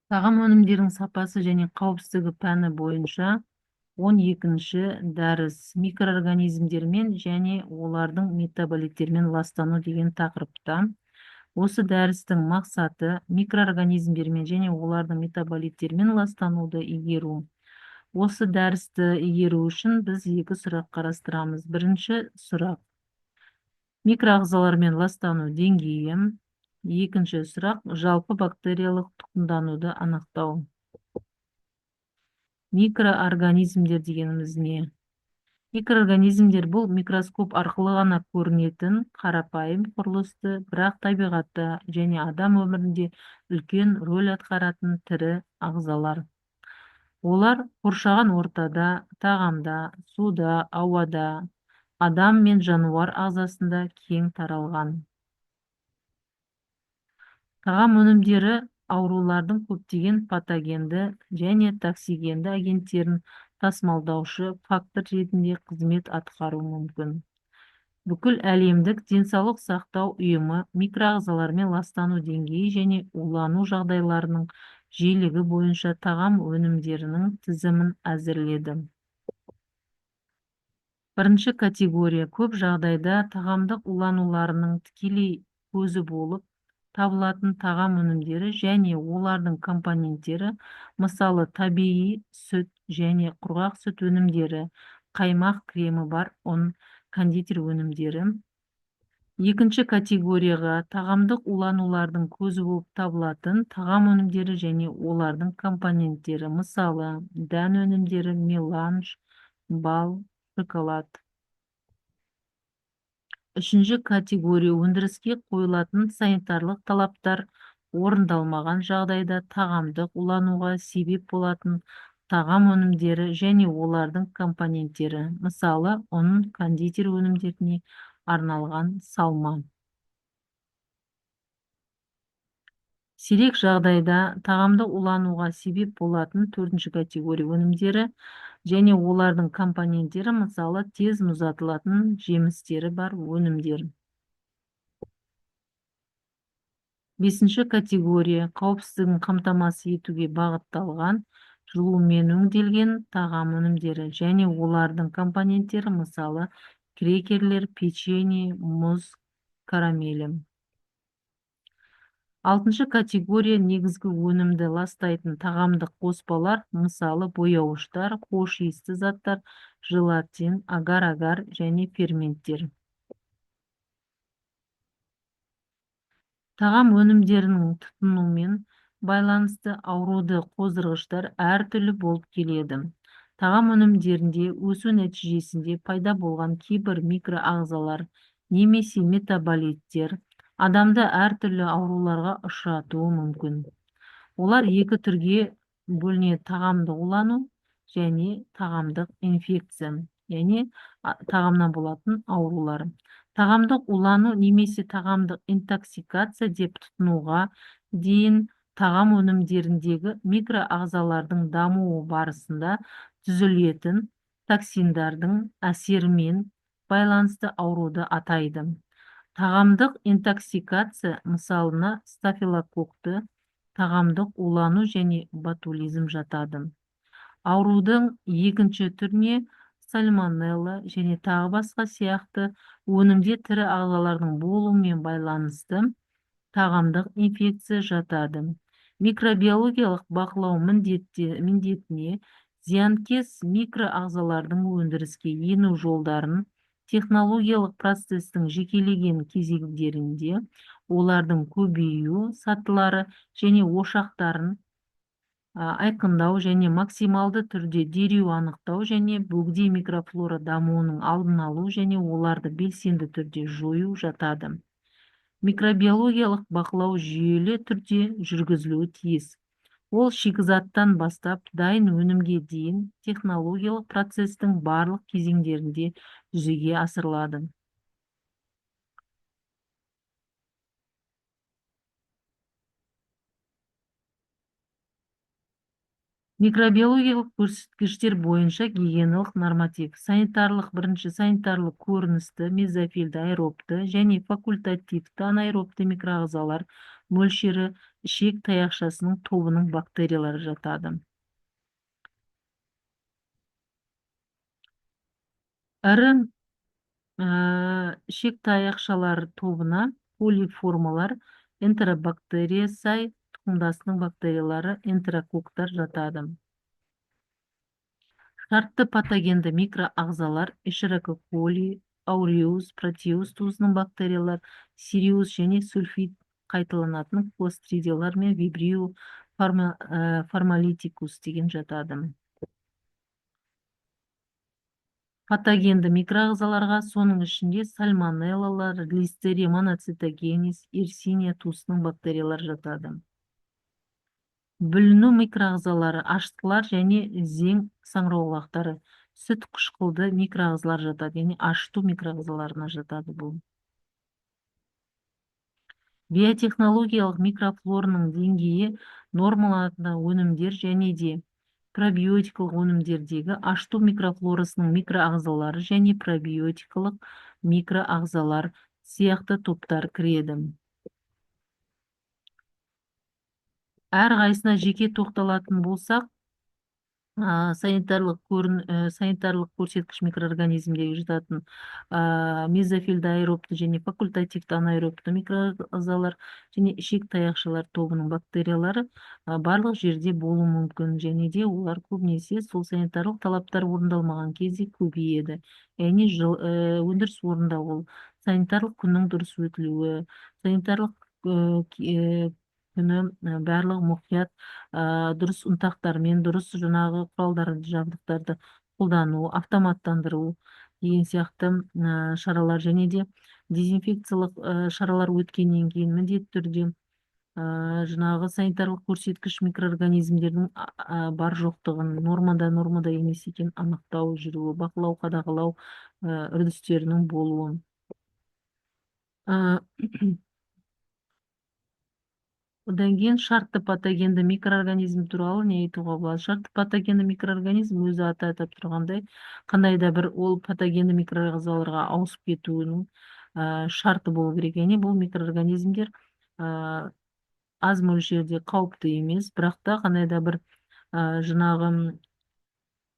Тағам өнімдерінің сапасы және қауіпсіздігі пәні бойынша 12-ші дәріс микроорганизмдермен және олардың метаболиттермен ластану деген тақырыпта. Осы дәрістің мақсаты микроорганизмдермен және олардың метаболиттермен ластануды игеру. Осы дәрісті игеру үшін біз екі сұрақ қарастырамыз. Бірінші сұрақ: микроағзалармен ластану деңгейі. Екінші сұрақ: жалпы бактериялық тұқымдануды анықтау. Микроорганизмдер дегеніміз не? Микроорганизмдер бұл микроскоп арқылы ғана көрінетін қарапайым құрылысты, бірақ табиғатта және адам өмірінде үлкен рөл атқаратын тірі ағзалар. Олар қоршаған ортада, тағамда, суда, ауада, адам мен жануар ағзасында кең таралған. Тағам өнімдері аурулардың көптеген патогенді және токсигенді агенттерін тасымалдаушы фактор ретінде қызмет атқару мүмкін. Бүкіл әлемдік денсаулық сақтау ұйымы микроағзалармен ластану деңгейі және улану жағдайларының жиілігі бойынша тағам өнімдерінің тізімін әзірледі. Бірінші категория көп жағдайда тағамдық улануларының тікелей көзі болып табылатын тағам өнімдері және олардың компоненттері, мысалы табиғи сүт және құрғақ сүт өнімдері, қаймақ кремі бар ұн, кондитер өнімдері. Екінші категорияға тағамдық уланулардың көзі болып табылатын тағам өнімдері және олардың компоненттері, мысалы дән өнімдері, меланж, бал, шоколад. Үшінші категория өндіріске қойылатын санитарлық талаптар орындалмаған жағдайда тағамдық улануға себеп болатын тағам өнімдері және олардың компоненттері, мысалы ұн, кондитер өнімдеріне арналған салма. Сирек жағдайда тағамдық улануға себеп болатын төртінші категория өнімдері және олардың компоненттері, мысалы тез мұздатылатын жемістері бар өнімдер. Бесінші категория қауіпсіздігін қамтамасыз етуге бағытталған жылумен өңделген тағам өнімдері және олардың компоненттері, мысалы крекерлер, печенье, мұз, карамелі. Алтыншы категория негізгі өнімді ластайтын тағамдық қоспалар, мысалы бояуыштар, хош иісті заттар, желатин, агар-агар және ферменттер. Тағам өнімдерінің тұтынумен байланысты ауруды қоздырғыштар әртүрлі болып келеді. Тағам өнімдерінде өсу нәтижесінде пайда болған кейбір микроағзалар немесе метаболиттер адамды әртүрлі ауруларға ұшыратуы мүмкін. Олар екі түрге бөлінеді: тағамдық улану және тағамдық инфекция, яғни тағамнан болатын аурулар. Тағамдық улану немесе тағамдық интоксикация деп тұтынуға дейін тағам өнімдеріндегі микроағзалардың дамуы барысында түзілетін токсиндардың әсерімен байланысты ауруды атайды. Тағамдық интоксикация мысалына стафилококкты, тағамдық улану және ботулизм жатады. Аурудың екінші түріне сальмонелла және тағы басқа сияқты өнімде тірі ағзалардың болуымен байланысты тағамдық инфекция жатады. Микробиологиялық бақылау міндетіне зиянкес микроағзалардың өндіріске ену жолдарын, технологиялық процестің жекелеген кезеңдерінде олардың көбею сатылары және ошақтарын айқындау және максималды түрде дереу анықтау және бөгде микрофлора дамуының алдын алу және оларды белсенді түрде жою жатады. Микробиологиялық бақылау жүйелі түрде жүргізілуі тиіс. Ол шикізаттан бастап дайын өнімге дейін технологиялық процестің барлық кезеңдерінде жүзеге асырылады. Микробиологиялық көрсеткіштер бойынша гигиеналық норматив. Бірінші санитарлық көріністі, мезофилді, аэробты және факультативті анаэробты микроағзалар мөлшері ішек таяқшасының тобының бактериялары жатады. Ірі ішек таяқшалар тобына полиформалар, энтеробактерия сай тұқымдасының бактериялары, энтерококтар жатады. Шартты патогенді микроағзалар, эшероколи, ауреус, протеус туысының бактериялар, сириус және сульфид қайталанатын клостридиялар мен вибрио формалитикус деген жатады. Патогенді микроағзаларға соның ішінде сальмонеллалар, листерия моноцитогенис, ирсиния туысының бактериялар жатады. Бүліну микроағзалары аштылар және зең саңырауқұлақтары, сүт қышқылды микроағзалар жатады, яғни ашту микроағзаларына жатады бұл. Биотехнологиялық микрофлораның деңгейі нормаланатын өнімдер және де пробиотикалық өнімдердегі ашту микрофлорасының микроағзалары және пробиотикалық микроағзалар сияқты топтар кіреді. Әрқайсысына жеке тоқталатын болсақ, санитарлық көрсеткіш микроорганизмдегі жататын мезофилді аэробты және факультативті анаэробты микроағзалар және ішек таяқшалар тобының бактериялары барлық жерде болуы мүмкін, және де олар көбінесе сол санитарлық талаптар орындалмаған кезде көбейеді. Яғни өндіріс орнында ол санитарлық күннің дұрыс өтілуі, санитарлық күні барлық мұқият дұрыс ұнтақтармен, дұрыс жаңағы құралдарды, жабдықтарды қолдану, автоматтандыру деген сияқты шаралар және де дезинфекциялық шаралар өткеннен кейін міндетті түрде жаңағы санитарлық көрсеткіш микроорганизмдердің бар жоқтығын, нормада емес екенін анықтау жүруі, бақылау, қадағалау үрдістерінің болуы. Одан кейін шартты патогенді микроорганизм туралы не айтуға болады? Шартты патогенді микроорганизм өзі аты атап тұрғандай, қандай да бір ол патогенді микроағзаларға ауысып кетуінің шарты болу керек. Яғни бұл микроорганизмдер аз мөлшерде қауіпті емес, бірақ та қандай да бір жаңағы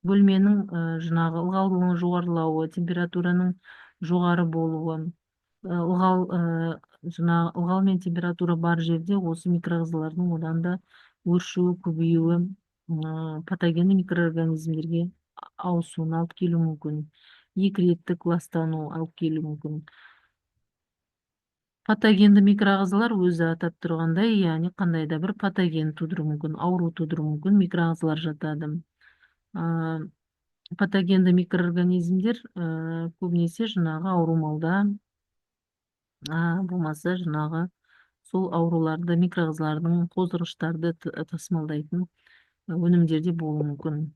бөлменің жаңағы ылғалдылығының жоғарылауы, температураның жоғары болуы, ылғал мен температура бар жерде осы микроағзалардың одан да өршуі, көбеюі патогенді микроорганизмдерге ауысуына алып келуі мүмкін. Екі реттік ластану алып келуі мүмкін. Патогенді микроағзалар өзі атап тұрғандай, яғни қандай да бір патоген тудыруы мүмкін, ауру тудыруы мүмкін микроағзалар жатады. Патогенді микроорганизмдер көбінесе жаңағы ауру малда болмаса жаңағы сол ауруларды микроағзалардың қоздырғыштарды тасымалдайтын өнімдерде болуы мүмкін.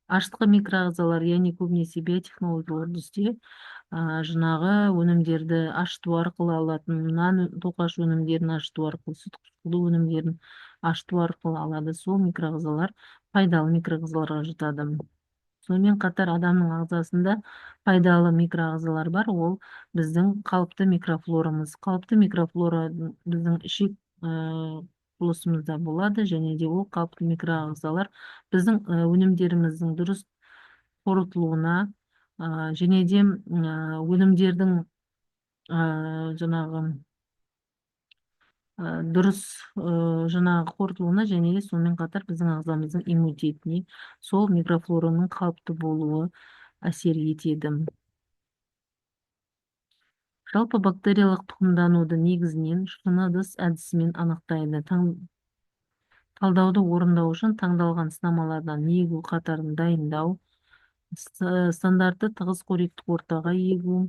Аштықы микроағзалар, яғни көбінесе биотехнологиялық үрдісте жаңағы өнімдерді ашыту арқылы алатын, нан тоқаш өнімдерін ашыту арқылы, сүт қышқылды өнімдерін ашыту арқылы алады. Сол микроағзалар пайдалы микроағзаларға жатады. Сонымен қатар адамның ағзасында пайдалы микроағзалар бар, ол біздің қалыпты микрофлорамыз. Қалыпты микрофлора біздің ішек құрылысымызда болады, және де ол қалыпты микроағзалар біздің өнімдеріміздің дұрыс қорытылуына және де өнімдердің жаңағы дұрыс жаңағы қорытылуына және де сонымен қатар біздің ағзамыздың иммунитетіне сол микрофлораның қалыпты болуы әсер етеді. Жалпы бактериялық тұқымдануды негізінен шыны ыдыс әдісімен анықтайды. Талдауды орындау үшін таңдалған сынамалардан егу қатарын дайындау, стандартты тығыз қоректік ортаға егу,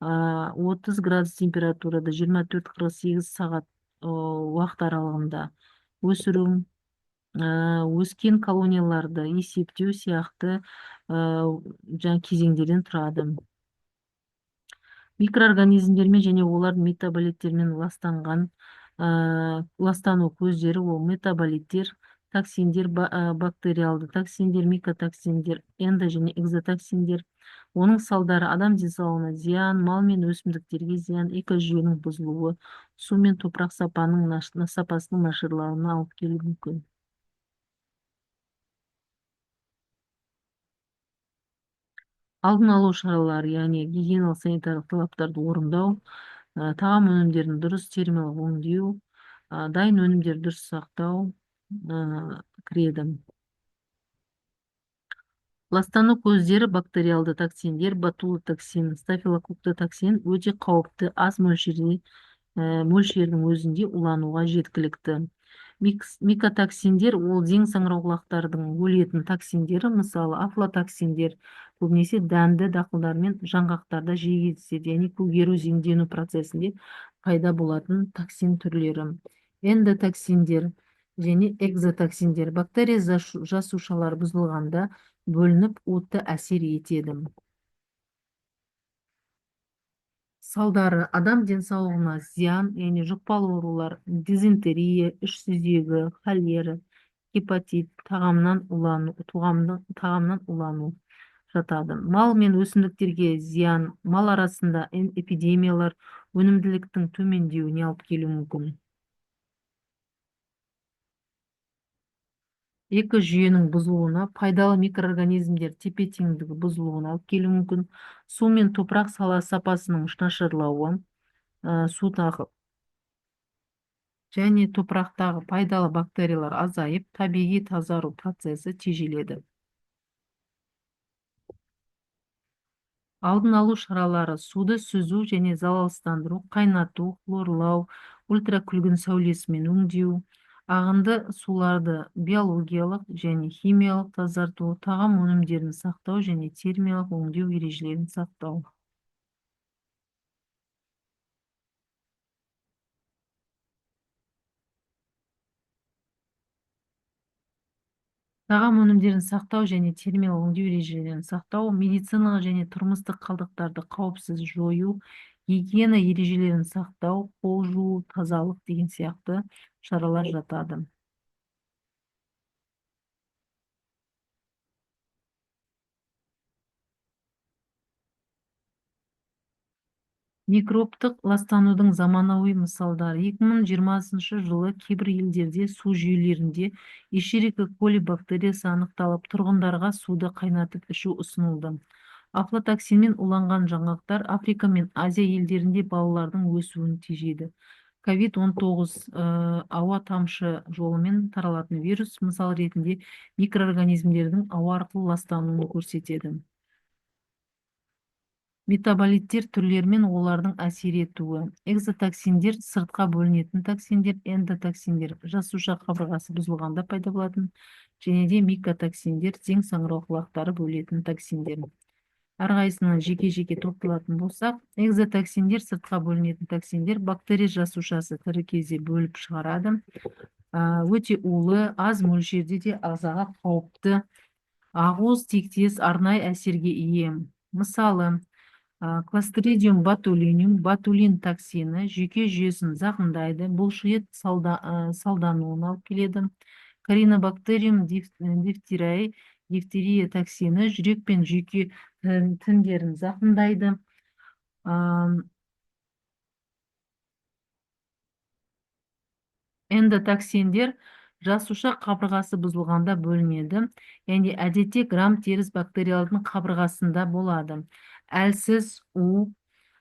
30 градус температурада 24-48 сағат уақыт аралығында өсіру, өскен колонияларды есептеу сияқты кезеңдерден тұрады. Микроорганизмдермен және олардың метаболиттермен ластану көздері ол метаболиттер, токсиндер, бактериалды токсиндер, микотоксиндер, эндо және экзотоксиндер. Оның салдары адам денсаулығына зиян, мал мен өсімдіктерге зиян, экожүйенің бұзылуы, су мен топырақ сапасының нашарлауына алып келуі мүмкін. Алдын алу шаралары, яғни гигиеналық санитарлық талаптарды орындау, тағам өнімдерін дұрыс термиялық өңдеу, дайын өнімдерді дұрыс сақтау кіреді. Ластану көздері бактериалды токсиндер, ботулотоксин, стафилококкты токсин өте қауіпті, аз мөлшердің өзінде улануға жеткілікті. Микотоксиндер ол зең саңырауқұлақтардың өлетін токсиндері, мысалы афлатоксиндер, көбінесе дәнді дақылдар мен жаңғақтарда жиі кездеседі, яғни көгеру зеңдену процесінде пайда болатын токсин түрлері. Эндотоксиндер және экзотоксиндер бактерия жасушалары бұзылғанда бөлініп отты әсер етеді. Салдары адам денсаулығына зиян, яғни жұқпалы аурулар, дизентерия, іш сүзегі, холера, гепатит, тағамнан улану жатады. Мал мен өсімдіктерге зиян, мал арасында эпидемиялар өнімділіктің төмендеуіне алып келуі мүмкін. Экожүйенің бұзылуына, пайдалы микроорганизмдер тепе-теңдігі бұзылуына алып келуі мүмкін. Су мен топырақ сапасының нашарлауы, судағы және топырақтағы пайдалы бактериялар азайып, табиғи тазару процесі тежеледі. Алдын алу шаралары: суды сүзу және залалсыздандыру, қайнату, хлорлау, ультракүлгін сәулесімен өңдеу, ағынды суларды биологиялық және химиялық тазарту, тағам өнімдерін сақтау және термиялық өңдеу ережелерін сақтау. Тағам өнімдерін сақтау және термиялық өңдеу ережелерін сақтау, медициналық және тұрмыстық қалдықтарды қауіпсіз жою, гигиена ережелерін сақтау, қол жуу, тазалық деген сияқты шаралар жатады. Микробтық ластанудың заманауи мысалдары: 2020 жылы кейбір елдерде су жүйелерінде эшерика коли бактериясы анықталып, тұрғындарға суды қайнатып ішу ұсынылды. Афлатоксинмен уланған жаңғақтар Африка мен Азия елдерінде балалардың өсуін тежейді. COVID-19 ауа тамшы жолымен таралатын вирус мысал ретінде микроорганизмдердің ауа арқылы ластануын көрсетеді. Метаболиттер түрлері мен олардың әсер етуі. Экзотоксиндер сыртқа бөлінетін токсиндер, эндотоксиндер жасуша қабырғасы бұзылғанда пайда болатын, және де микотоксиндер зең саңырауқұлақтары бөлетін токсиндер. Әрқайсысына жеке-жеке тоқталатын болсақ, экзотоксиндер сыртқа бөлінетін токсиндер бактерия жасушасы тірі кезде бөліп шығарады. Өте улы, аз мөлшерде де ағзаға қауіпті, ақуыз тектес арнайы әсерге ие. Мысалы, кластридиум ботулин токсині жүйке жүйесін зақымдайды, бұлшықет салдануына алып келеді. Коринобактериум дифтерия токсині жүрек пен жүйке тіндерін зақымдайды. Эндотоксиндер жасуша қабырғасы бұзылғанда бөлінеді, яғни әдетте грамм теріс бактериялардың қабырғасында болады. Әлсіз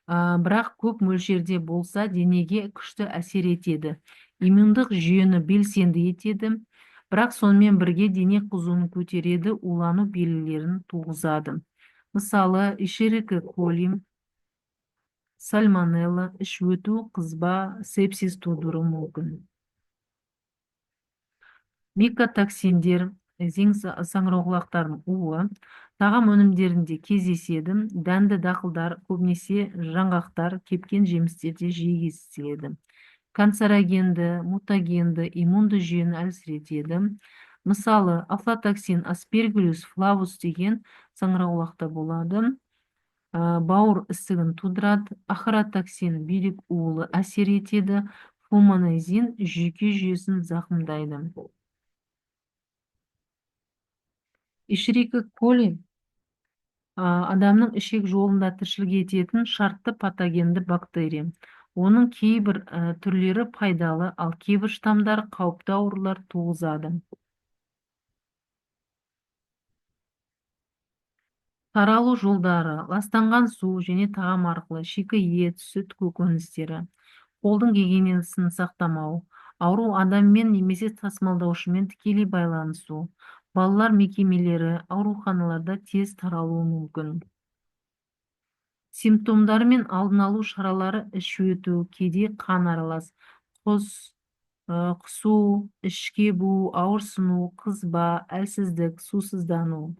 бірақ көп мөлшерде болса денеге күшті әсер етеді. Иммундық жүйені белсенді етеді, бірақ сонымен бірге дене қызуын көтереді, улану белгілерін туғызады. Мысалы, эшерика коли, сальмонелла, іш өту, қызба, сепсис тудыруы мүмкін. Микотоксиндер зең саңырауқұлақтардың уы тағам өнімдерінде кездеседі. Дәнді дақылдар, көбінесе жаңғақтар, кепкен жемістерде жиі кездеседі. Канцерогенді, мутагенді, иммунды жүйені әлсіретеді. Мысалы, афлатоксин аспергиллус флавус деген саңырауқұлақта болады. Бауыр ісігін тудырады. Ахаротоксин бүйрек уылы әсер етеді. Фумоназин жүйке жүйесін зақымдайды. Escherichia coli адамның ішек жолында тіршілік ететін шартты патогенді бактерия. Оның кейбір түрлері пайдалы, ал кейбір штамдары қауіпті аурулар туғызады. Таралу жолдары: ластанған су және тағам арқылы, шикі ет, сүт көкөністері, қолдың гигиенасын сақтамау, ауру адаммен немесе тасымалдаушымен тікелей байланысу, балалар мекемелері, ауруханаларда тез таралуы мүмкін. Симптомдары мен алдын алу шаралары: іш өту, кейде қан аралас, құсу, ішке бу, ауырсыну, қызба, әлсіздік, сусыздану.